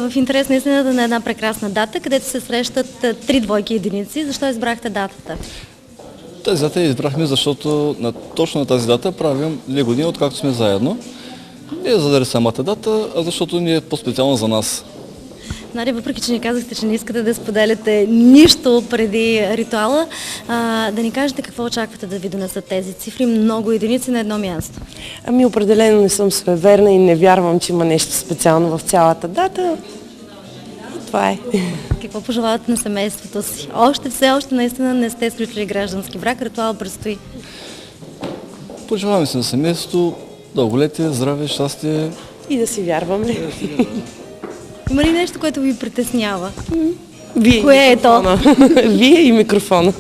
в интерес на истината на една прекрасна дата, където се срещат три двойки и единици. Защо избрахте датата? Тази дата я избрахме, защото точно на тази дата правим 2 години, откакто сме заедно. Не заради самата дата, а защото ни е по-специално за нас. Надя, въпреки че ни казахте, че не искате да споделяте нищо преди ритуала, да ни кажете какво очаквате да ви донесат тези цифри, много единици на едно място. Ами определено не съм суеверна и не вярвам, че има нещо специално в цялата дата. И това е. Какво пожелавате на семейството си? Все още наистина не сте сключили граждански брак, ритуал предстои. Пожелаваме се на семейството, дълголетие, здраве, щастие. И да си вярваме. Има ли нещо, което ви притеснява? Вие Кое е то? Вие и микрофона.